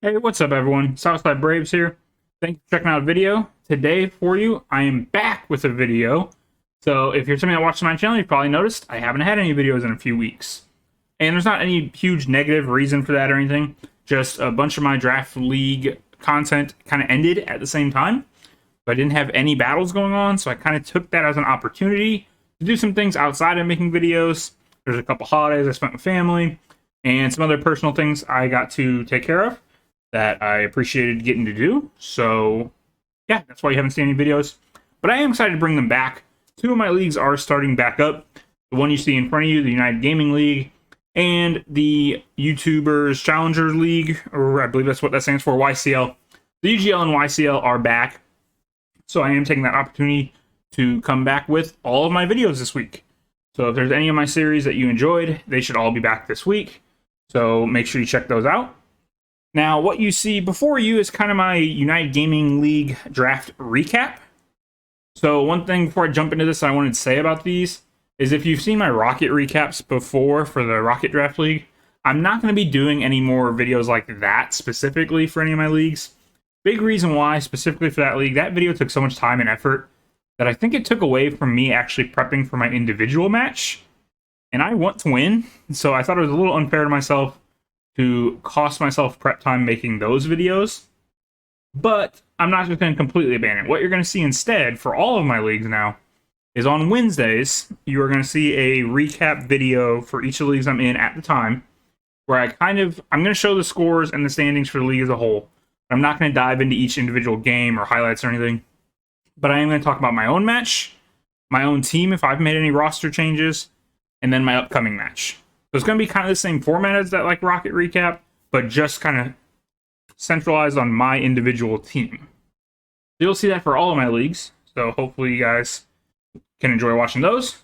Hey, what's up, everyone? Southside Braves here. Thank you for checking out a video. Today, for you, I am back with a video. So, if you're somebody that watches my channel, you've probably noticed I haven't had any videos in a few weeks. And there's not any huge negative reason for that or anything. Just a bunch of my draft league content kind of ended at the same time. But I didn't have any battles going on, so I kind of took that as an opportunity to do some things outside of making videos. There's a couple holidays I spent with family, and some other personal things I got to take care of that I appreciated getting to do. So, yeah, that's why you haven't seen any videos. But I am excited to bring them back. Two of my leagues are starting back up. The one you see in front of you, the United Gaming League, and the YouTubers Challengers League, or I believe that's what that stands for, YCL. The UGL and YCL are back. So I am taking that opportunity to come back with all of my videos this week. So if there's any of my series that you enjoyed, they should all be back this week. So make sure you check those out. Now, what you see before you is kind of my United Gaming League draft recap. So one thing before I jump into this I wanted to say about these is if you've seen my Rocket recaps before for the Rocket Draft League, I'm not going to be doing any more videos like that specifically for any of my leagues. Big reason why, specifically for that league, that video took so much time and effort that I think it took away from me actually prepping for my individual match. And I want to win, so I thought it was a little unfair to myself to cost myself prep time making those videos. But I'm not just going to completely abandon it. What you're going to see instead for all of my leagues now is on Wednesdays, you are going to see a recap video for each of the leagues I'm in at the time, where I'm going to show the scores and the standings for the league as a whole. I'm not going to dive into each individual game or highlights or anything, but I am going to talk about my own match, my own team if I've made any roster changes, and then my upcoming match. So it's going to be kind of the same format as that like Rocket recap, but just kind of centralized on my individual team. So you'll see that for all of my leagues. So hopefully you guys can enjoy watching those.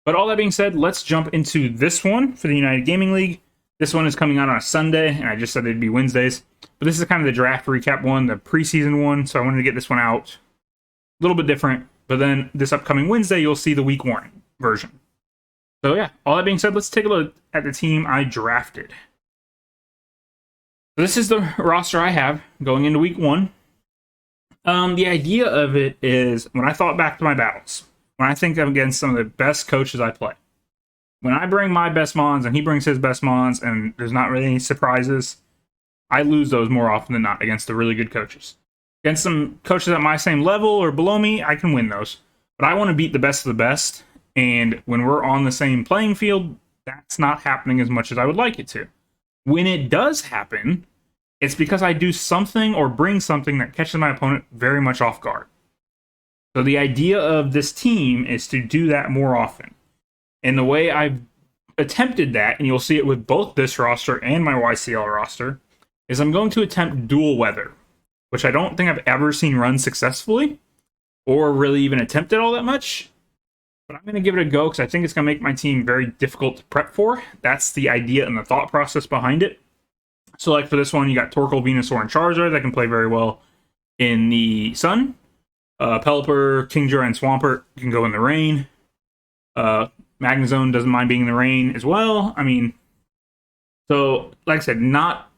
But all that being said, let's jump into this one for the United Gaming League. This one is coming out on a Sunday, and I just said it'd be Wednesdays. But this is kind of the draft recap one, the preseason one, so I wanted to get this one out a little bit different. But then this upcoming Wednesday, you'll see the week one version. So yeah, all that being said, let's take a look at the team I drafted. So this is the roster I have going into week one. The idea of it is, when I thought back to my battles, when I think I'm against some of the best coaches I play, when I bring my best mons and he brings his best mons and there's not really any surprises, I lose those more often than not against the really good coaches. Against some coaches at my same level or below me, I can win those. But I want to beat the best of the best. And when we're on the same playing field, that's not happening as much as I would like it to. When it does happen, it's because I do something or bring something that catches my opponent very much off guard. So the idea of this team is to do that more often. And the way I've attempted that, and you'll see it with both this roster and my YCL roster, is I'm going to attempt dual weather, which I don't think I've ever seen run successfully or really even attempted all that much. But I'm going to give it a go because I think it's going to make my team very difficult to prep for. That's the idea and the thought process behind it. So like for this one, you got Torkoal, Venusaur, and Charizard that can play very well in the sun. Pelipper, Kingdra, and Swampert can go in the rain. Magnezone doesn't mind being in the rain as well. I mean, so like I said, not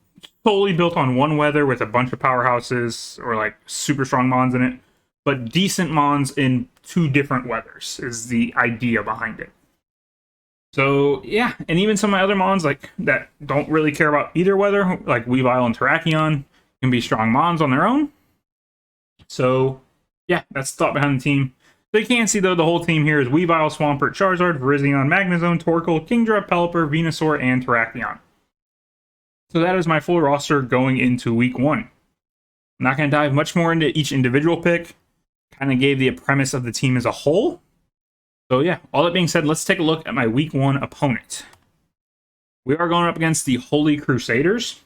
solely built on one weather with a bunch of powerhouses or like super strong mons in it, but decent mons in two different weathers is the idea behind it. So yeah, and even some of my other mons like that don't really care about either weather, like Weavile and Terrakion, can be strong mons on their own. So yeah, that's the thought behind the team. So you can see though the whole team here is Weavile, Swampert, Charizard, Virizion, Magnezone, Torkoal, Kingdra, Pelipper, Venusaur, and Terrakion. So that is my full roster going into week one. I'm not going to dive much more into each individual pick. Kind of gave the premise of the team as a whole. So yeah, all that being said, let's take a look at my week one opponent. We are going up against the Holy Crusaders.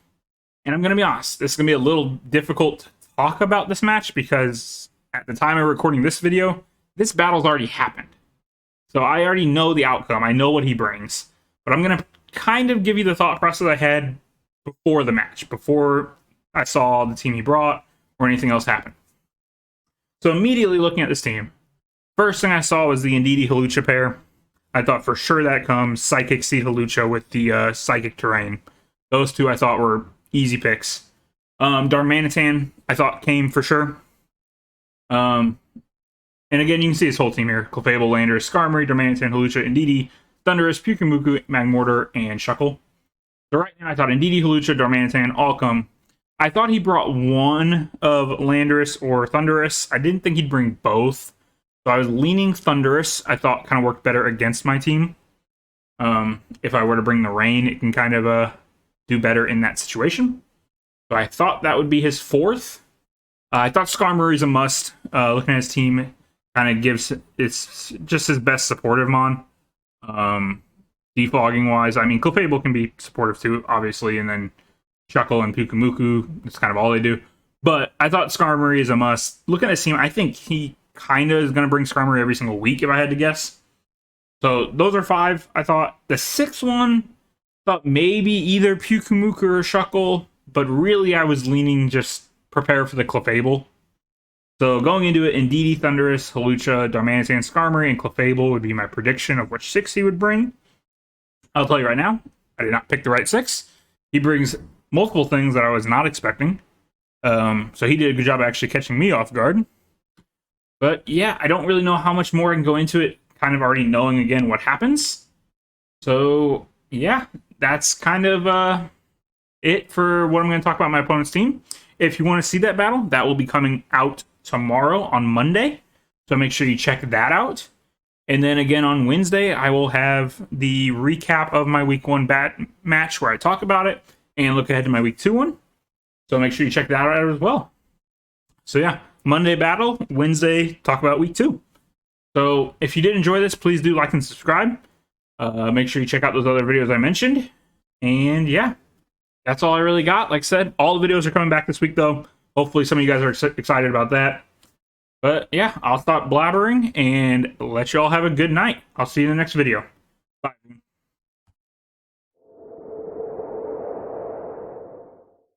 And I'm going to be honest, this is going to be a little difficult to talk about this match because at the time of recording this video, this battle's already happened. So I already know the outcome. I know what he brings. But I'm going to kind of give you the thought process I had before the match, before I saw the team he brought or anything else happen. So immediately looking at this team, first thing I saw was the Indeedee Hawlucha pair. I thought for sure that comes Psychic Seed Hawlucha with the Psychic Terrain. Those two I thought were easy picks. Darmanitan, I thought came for sure. And again, you can see his whole team here. Clefable, Landorus, Skarmory, Darmanitan, Hawlucha, Indeedee, Thundurus, Pyukumuku, Magmortar, and Shuckle. So right now, I thought Indeedee, Hawlucha, Darmanitan all come. I thought he brought one of Landorus or Thundurus. I didn't think he'd bring both. So I was leaning Thundurus. I thought kind of worked better against my team. If I were to bring the rain, it can kind of do better in that situation. So I thought that would be his fourth. I thought Skarmory's a must. Looking at his team, kind of gives it's just his best supportive mon. Defogging wise, I mean, Clefable can be supportive too, obviously, and then Shuckle and Pyukumuku, that's kind of all they do. But I thought Skarmory is a must. Looking at his team, I think he kind of is going to bring Skarmory every single week if I had to guess. So those are 5. I thought the 6th one, thought maybe either Pyukumuku or Shuckle, but really I was leaning just prepare for the Clefable. So going into it, Indeedee, Thundurus, Hawlucha, Darmanitan, Skarmory, and Clefable would be my prediction of which 6 he would bring. I'll tell you right now, I did not pick the right 6. He brings multiple things that I was not expecting. So he did a good job actually catching me off guard. But yeah, I don't really know how much more I can go into it, kind of already knowing again what happens. So yeah, that's kind of it for what I'm going to talk about my opponent's team. If you want to see that battle, that will be coming out tomorrow on Monday. So make sure you check that out. And then again on Wednesday, I will have the recap of my week 1 match where I talk about it and look ahead to my week 2 one. So make sure you check that out as well. So yeah, Monday battle, Wednesday talk about week 2. So if you did enjoy this, please do like and subscribe. Make sure you check out those other videos I mentioned. And yeah, that's all I really got. Like I said, all the videos are coming back this week though. Hopefully some of you guys are excited about that. But yeah, I'll stop blabbering and let you all have a good night. I'll see you in the next video. Bye.